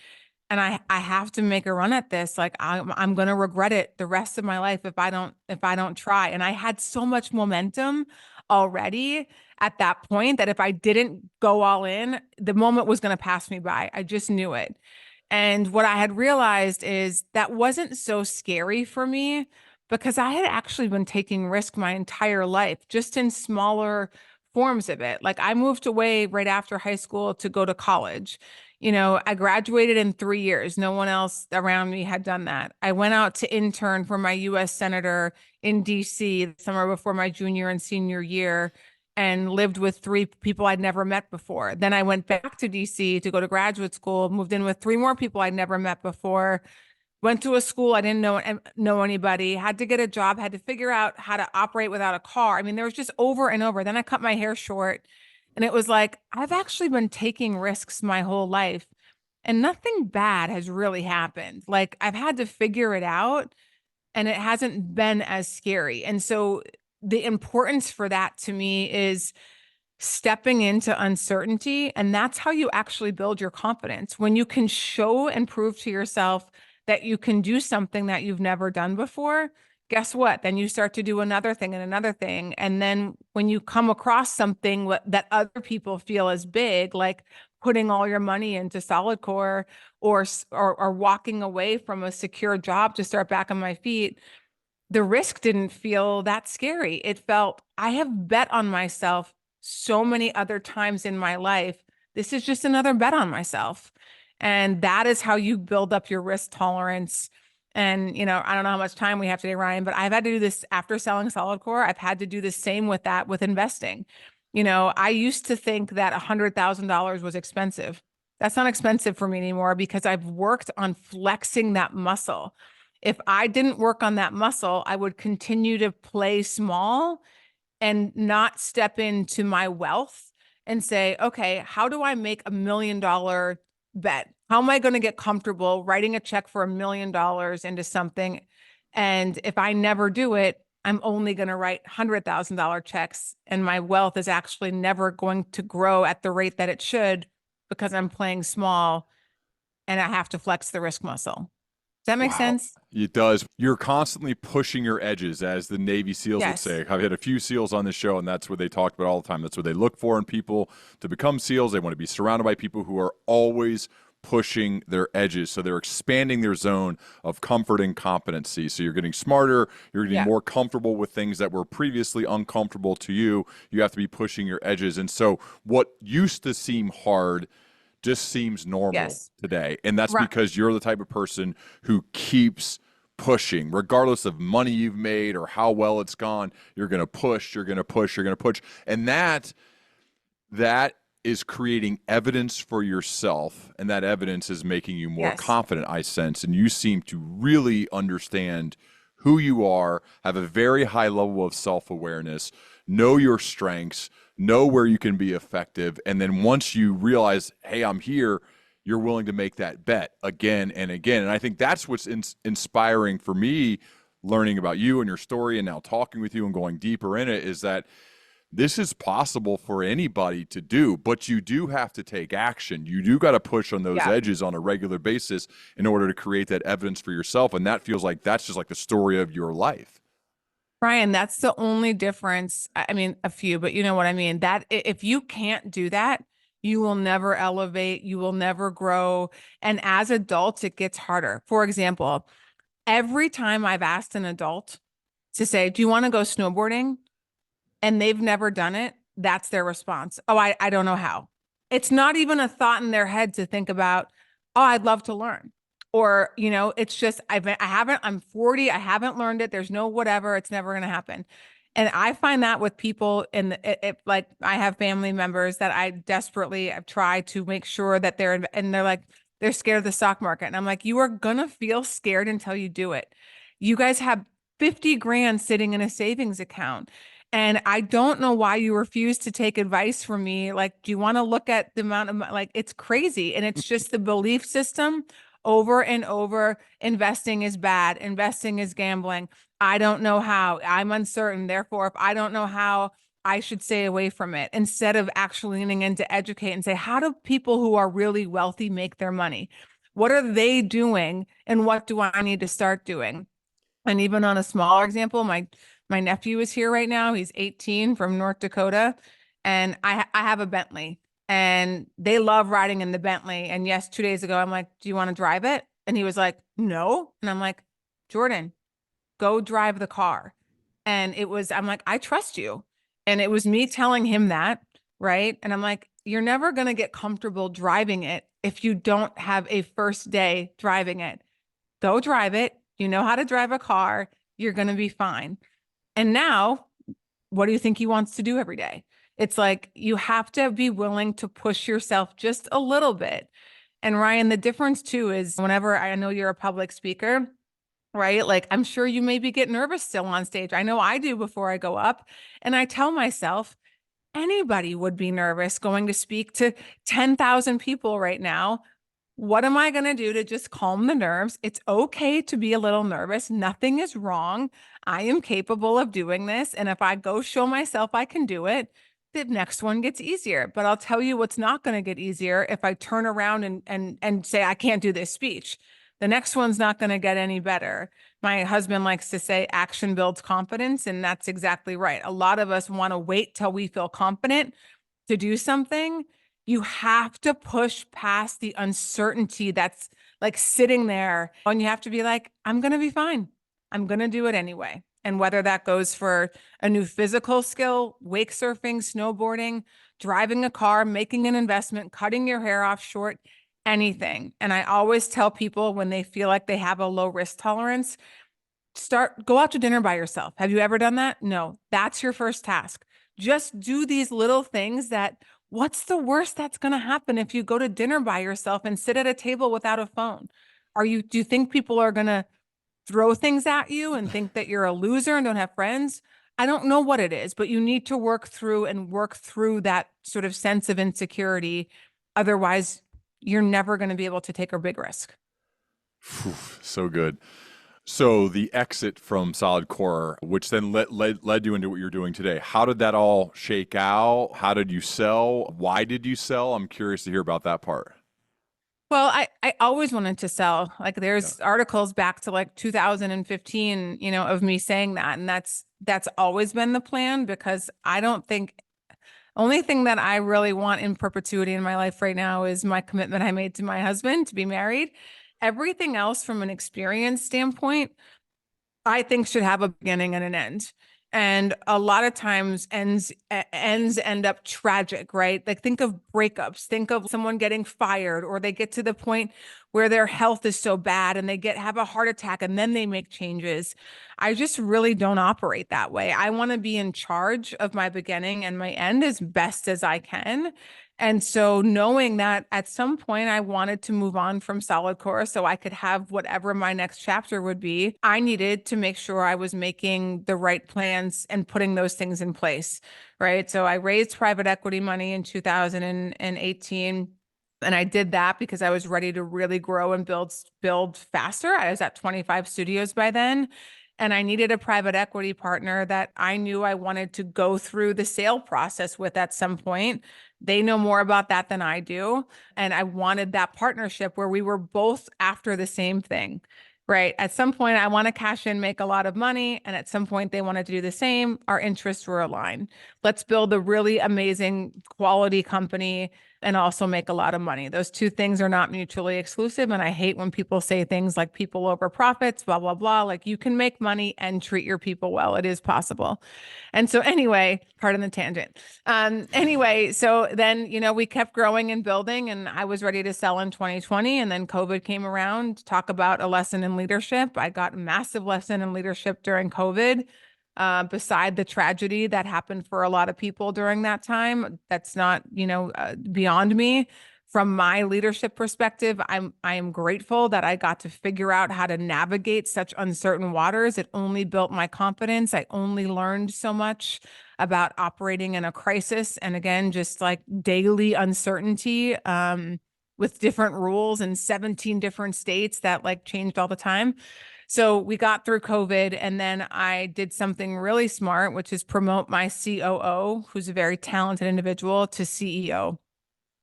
And I have to make a run at this. Like I'm going to regret it the rest of my life if I don't try. And I had so much momentum already at that point that if I didn't go all in, the moment was going to pass me by. I just knew it. And what I had realized is that wasn't so scary for me because I had actually been taking risk my entire life, just in smaller forms of it. Like I moved away right after high school to go to college. I graduated in 3 years. No one else around me had done that. I went out to intern for my US Senator in DC the summer before my junior and senior year and lived with three people I'd never met before. Then I went back to DC to go to graduate school, moved in with three more people I'd never met before, went to a school I didn't know anybody, had to get a job, had to figure out how to operate without a car. I mean, there was just over and over. Then I cut my hair short and it was like, I've actually been taking risks my whole life and nothing bad has really happened. Like I've had to figure it out and it hasn't been as scary. And so the importance for that to me is stepping into uncertainty. And that's how you actually build your confidence. When you can show and prove to yourself that you can do something that you've never done before, guess what? Then you start to do another thing and another thing. And then when you come across something that other people feel is big, like putting all your money into SolidCore or walking away from a secure job to start back on my feet, the risk didn't feel that scary. It felt, I have bet on myself so many other times in my life. This is just another bet on myself. And that is how you build up your risk tolerance. And, I don't know how much time we have today, Ryan, but I've had to do this after selling SolidCore. I've had to do the same with that with investing. I used to think that $100,000 was expensive. That's not expensive for me anymore because I've worked on flexing that muscle. If I didn't work on that muscle, I would continue to play small and not step into my wealth and say, okay, how do I make $1 million bet? How am I going to get comfortable writing a check for $1 million into something? And if I never do it, I'm only going to write $100,000 checks and my wealth is actually never going to grow at the rate that it should because I'm playing small and I have to flex the risk muscle. Does that make
Wow.
sense?
It does. You're constantly pushing your edges, as the Navy SEALs would
Yes.
say. I've had a few SEAls on this show, and that's what they talked about all the time. That's what they look for in people to become SEALs. They want to be surrounded by people who are always pushing their edges. So they're expanding their zone of comfort and competency. So you're getting smarter. You're getting more comfortable with things that were previously uncomfortable to you. You have to be pushing your edges. And so what used to seem hard just seems normal today. And that's because you're the type of person who keeps pushing, regardless of money you've made or how well it's gone. You're going to push, you're going to push, you're going to push. And that is creating evidence for yourself. And that evidence is making you more confident, I sense. And you seem to really understand who you are, have a very high level of self-awareness, know your strengths, know where you can be effective. And then once you realize, hey, I'm here, you're willing to make that bet again and again. And I think that's what's inspiring for me, learning about you and your story and now talking with you and going deeper in it, is that this is possible for anybody to do, but you do have to take action. You do got to push on those edges on a regular basis in order to create that evidence for yourself. And that feels like that's just like the story of your life.
Brian, that's the only difference. I mean, a few, but you know what I mean? That if you can't do that, you will never elevate, you will never grow. And as adults, it gets harder. For example, every time I've asked an adult to say, do you want to go snowboarding? and they've never done it, that's their response. Oh, I don't know how. It's not even a thought in their head to think about, oh, I'd love to learn. Or, it's just, I'm 40, I haven't learned it. There's no whatever, it's never going to happen. And I find that with people like I have family members that I desperately have tried to make sure that and they're like, they're scared of the stock market. And I'm like, you are going to feel scared until you do it. You guys have 50 grand sitting in a savings account. And I don't know why you refuse to take advice from me. Like, do you want to look at the amount of, like, it's crazy. And it's just the belief system over and over. Investing is bad. Investing is gambling. I don't know how. I'm uncertain. Therefore, if I don't know how, I should stay away from it, instead of actually leaning in to educate and say, how do people who are really wealthy make their money? What are they doing? And what do I need to start doing? And even on a smaller example, my nephew is here right now. He's 18 from North Dakota, and I have a Bentley, and they love riding in the Bentley. And yes, 2 days ago, I'm like, do you want to drive it? And he was like, no. And I'm like, Jordan, go drive the car. And I'm like, I trust you. And it was me telling him that, right? And I'm like, you're never going to get comfortable driving it if you don't have a first day driving it. Go drive it. You know how to drive a car. You're going to be fine. And now, what do you think he wants to do every day? It's like, you have to be willing to push yourself just a little bit. And Ryan, the difference too is, whenever, I know you're a public speaker, right? Like, I'm sure you maybe get nervous still on stage. I know I do before I go up. And I tell myself, anybody would be nervous going to speak to 10,000 people right now. What am I going to do to just calm the nerves? It's okay to be a little nervous. Nothing is wrong. I am capable of doing this. And if I go show myself I can do it, the next one gets easier. But I'll tell you what's not going to get easier if I turn around and say, I can't do this speech. The next one's not going to get any better. My husband likes to say action builds confidence, and that's exactly right. A lot of us want to wait till we feel confident to do something. You have to push past the uncertainty that's like sitting there, and you have to be like, I'm going to be fine. I'm going to do it anyway. And whether that goes for a new physical skill, wake surfing, snowboarding, driving a car, making an investment, cutting your hair off short, anything. And I always tell people, when they feel like they have a low risk tolerance, go out to dinner by yourself. Have you ever done that? No, that's your first task. Just do these little things what's the worst that's going to happen if you go to dinner by yourself and sit at a table without a phone? Do you think people are going to throw things at you and think that you're a loser and don't have friends? I don't know what it is, but you need to work through that sort of sense of insecurity. Otherwise, you're never going to be able to take a big risk.
Whew, so good. So the exit from SolidCore, which then led you into what you're doing today. How did that all shake out? How did you sell? Why did you sell? I'm curious to hear about that part.
Well, I always wanted to sell. Like, there's articles back to like 2015, of me saying that. And that's always been the plan, because I don't think, only thing that I really want in perpetuity in my life right now is my commitment I made to my husband to be married. Everything else from an experience standpoint, I think should have a beginning and an end. And a lot of times ends end up tragic, right? Like, think of breakups, think of someone getting fired, or they get to the point where their health is so bad and they have a heart attack and then they make changes. I just really don't operate that way. I want to be in charge of my beginning and my end as best as I can. And so, knowing that at some point I wanted to move on from SolidCore so I could have whatever my next chapter would be, I needed to make sure I was making the right plans and putting those things in place, right? So I raised private equity money in 2018. And I did that because I was ready to really grow and build faster. I was at 25 studios by then. And I needed a private equity partner that I knew I wanted to go through the sale process with at some point. They know more about that than I do. And I wanted that partnership where we were both after the same thing, right? At some point, I want to cash in, make a lot of money. And at some point, they wanted to do the same. Our interests were aligned. Let's build a really amazing quality company and also make a lot of money. Those two things are not mutually exclusive. And I hate when people say things like people over profits, blah, blah, blah. Like you can make money and treat your people well. It is possible. And so anyway, pardon the tangent. Anyway, so then, we kept growing and building, and I was ready to sell in 2020. And then COVID came around. Talk about a lesson in leadership. I got a massive lesson in leadership during COVID. Beside the tragedy that happened for a lot of people during that time, that's not, beyond me. From my leadership perspective, I am grateful that I got to figure out how to navigate such uncertain waters. It only built my confidence. I only learned so much about operating in a crisis, and again, just like daily uncertainty, with different rules in 17 different states that like changed all the time. So we got through COVID, and then I did something really smart, which is promote my COO, who's a very talented individual, to CEO.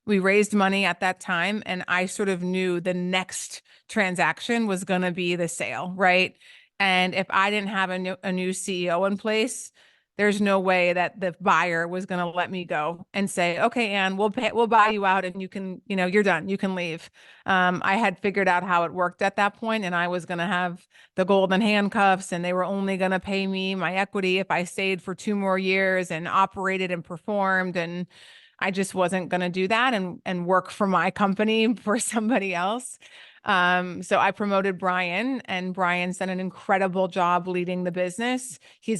We raised money at that time, and I sort of knew the next transaction was going to be the sale, right? And if I didn't have a new CEO in place, there's no way that the buyer was going to let me go and say, okay, Ann, we'll buy you out, and you can, you're done. You can leave. I had figured out how it worked at that point, and I was going to have the golden handcuffs, and they were only going to pay me my equity if I stayed for 2 more years and operated and performed. And I just wasn't going to do that and work for my company for somebody else. So I promoted Brian, and Brian's done an incredible job leading the business. He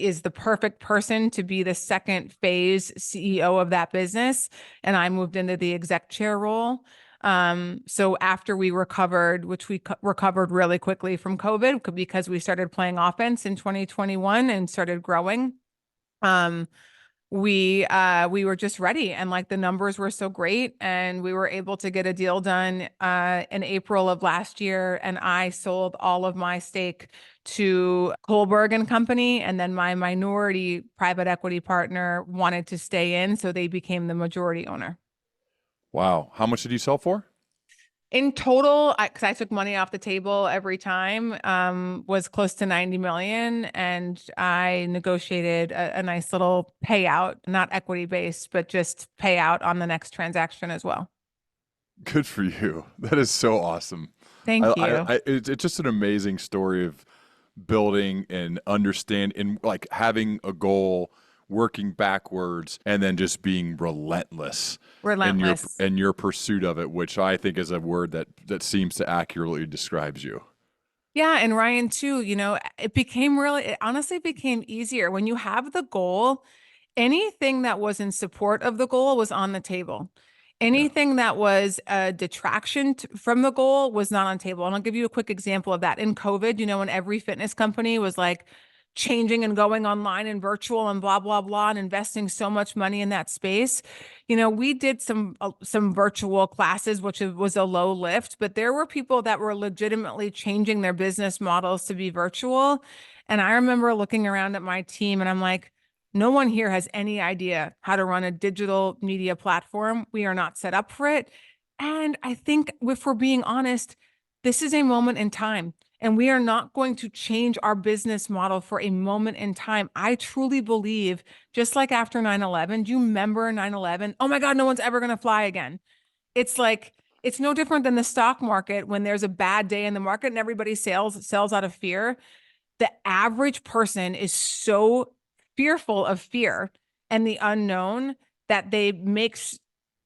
is the perfect person to be the second phase CEO of that business. And I moved into the exec chair role. So after we recovered, which we recovered really quickly from COVID because we started playing offense in 2021 and started growing. We were just ready, and like the numbers were so great, and we were able to get a deal done in April of last year, and I sold all of my stake to Kohlberg and Company, and then my minority private equity partner wanted to stay in, so they became the majority owner.
Wow. How much did you sell for?
In total, because I took money off the table every time, was close to 90 million. And I negotiated a nice little payout, not equity based, but just payout on the next transaction as well.
Good for you. That is so awesome.
Thank you.
It's just an amazing story of building and understand and like having a goal, working backwards, and then just being relentless in your pursuit of it, which I think is a word that seems to accurately describes you.
Yeah. And Ryan too, it honestly became easier when you have the goal. Anything that was in support of the goal was on the table. Anything that was a detraction from the goal was not on the table. And I'll give you a quick example of that. In COVID, when every fitness company was like changing and going online and virtual and blah, blah, blah, and investing so much money in that space, we did some virtual classes, which was a low lift, but there were people that were legitimately changing their business models to be virtual. And I remember looking around at my team, and I'm like, no one here has any idea how to run a digital media platform. We are not set up for it. And I think if we're being honest, this is a moment in time, and we are not going to change our business model for a moment in time. I truly believe, just like after 9/11, do you remember 9/11? Oh my God, no one's ever going to fly again. It's like, it's no different than the stock market when there's a bad day in the market and everybody sells out of fear. The average person is so fearful of fear and the unknown that they make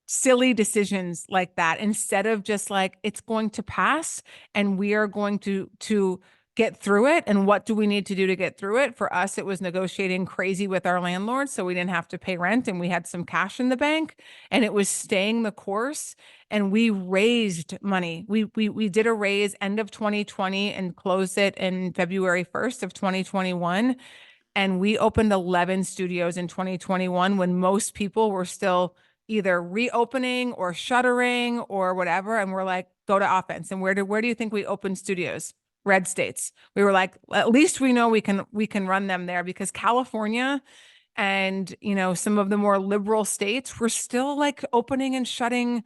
silly decisions like that instead of just like, it's going to pass and we are going to get through it. And what do we need to do to get through it? For us, it was negotiating crazy with our landlord so we didn't have to pay rent, and we had some cash in the bank, and it was staying the course. And we raised money. We did a raise end of 2020 and closed it in February 1st of 2021. And we opened 11 studios in 2021 when most people were still either reopening or shuttering or whatever. And we're like, go to offense. And where do you think we opened studios? Red states. We were like, at least we know we can run them there, because California and, some of the more liberal states were still like opening and shutting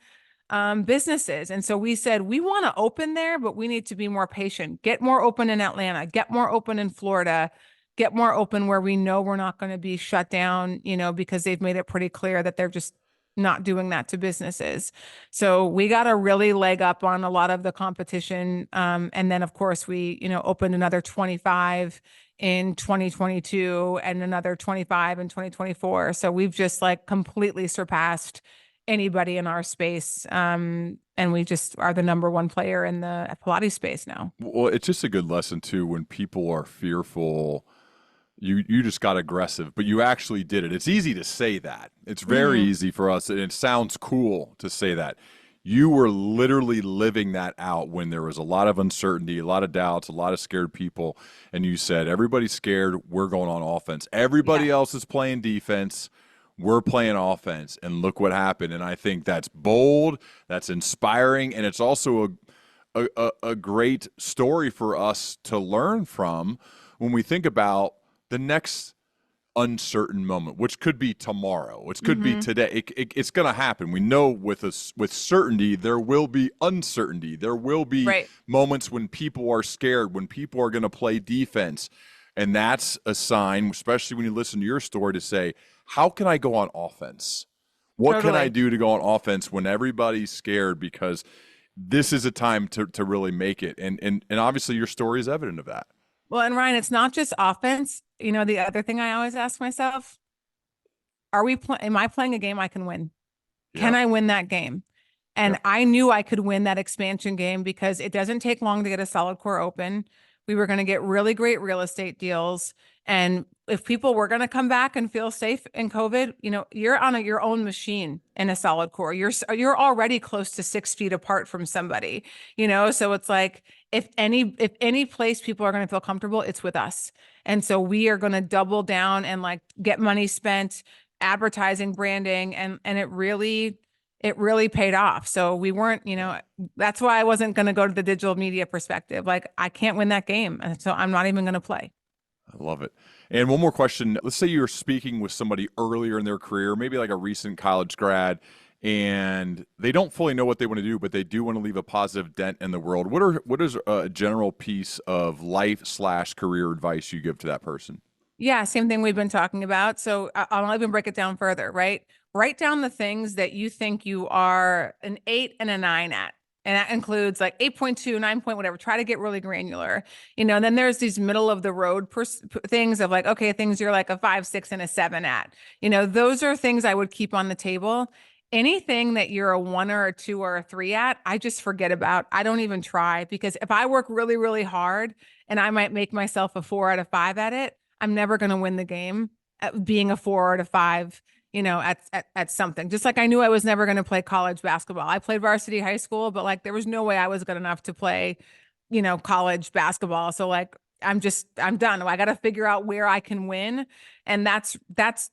businesses. And so we said, we want to open there, but we need to be more patient, get more open in Atlanta, get more open in Florida, get more open where we know we're not going to be shut down, because they've made it pretty clear that they're just not doing that to businesses. So we got a really leg up on a lot of the competition. And then of course we, opened another 25 in 2022 and another 25 in 2024. So we've just like completely surpassed anybody in our space. And we just are the number one player in the Pilates space now.
Well, it's just a good lesson too when people are fearful. You just got aggressive, but you actually did it. It's easy to say that. It's very easy for us, and it sounds cool to say that. You were literally living that out when there was a lot of uncertainty, a lot of doubts, a lot of scared people, and you said, everybody's scared, we're going on offense. Everybody else is playing defense, we're playing offense, and look what happened. And I think that's bold, that's inspiring, and it's also a great story for us to learn from when we think about the next uncertain moment, which could be tomorrow, which could be today. It's going to happen. We know with certainty, there will be uncertainty. There will be moments when people are scared, when people are going to play defense. And that's a sign, especially when you listen to your story, to say, how can I go on offense? What can I do to go on offense when everybody's scared? Because this is a time to really make it. And obviously your story is evident of that.
Well, and Ryan, it's not just offense. The other thing I always ask myself, am I playing a game I can win? Can I win that game? And I knew I could win that expansion game because it doesn't take long to get a SolidCore open. We were going to get really great real estate deals. And if people were going to come back and feel safe in COVID, you're on your own machine in a SolidCore. You're already close to 6 feet apart from somebody, so it's like, if any place people are going to feel comfortable, it's with us. And so we are going to double down and like get money spent, advertising, branding, and it really paid off. So we weren't, that's why I wasn't going to go to the digital media perspective. Like, I can't win that game. And so I'm not even going to play.
I love it. And one more question. Let's say you're speaking with somebody earlier in their career, maybe like a recent college grad, and they don't fully know what they want to do, but they do want to leave a positive dent in the world. What is a general piece of life/career advice you give to that person?
Yeah, same thing we've been talking about. So I'll even break it down further, right? Write down the things that you think you are an 8 and a 9 at. And that includes like 8.2, 9 point, whatever. Try to get really granular, and then there's these middle of the road things of like, okay, things you're like a 5, 6, and a 7 at, those are things I would keep on the table. Anything that you're a 1 or a 2 or a 3 at, I just forget about. I don't even try, because if I work really, really hard and I might make myself a 4 out of 5 at it, I'm never going to win the game at being a 4 out of 5, at something. Just like I knew I was never going to play college basketball. I played varsity high school, but like there was no way I was good enough to play, college basketball. So like I'm done. I got to figure out where I can win. And that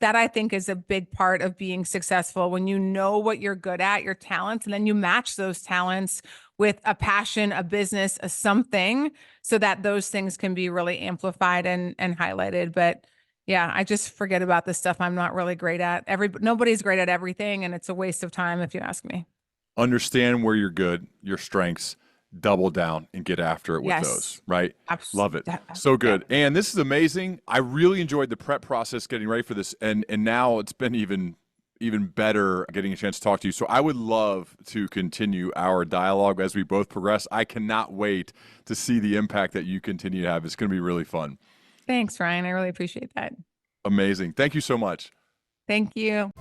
I think is a big part of being successful, when you know what you're good at, your talents, and then you match those talents with a passion, a business, a something, so that those things can be really amplified and highlighted. But yeah, I just forget about the stuff I'm not really great at. Nobody's great at everything, and it's a waste of time if you ask me.
Understand where you're good, your strengths, double down and get after it with those, right?
Absolutely.
Love it. So good. And this is amazing. I really enjoyed the prep process getting ready for this. And now it's been even better getting a chance to talk to you. So I would love to continue our dialogue as we both progress. I cannot wait to see the impact that you continue to have. It's going to be really fun.
Thanks, Ryan. I really appreciate that.
Amazing. Thank you so much.
Thank you.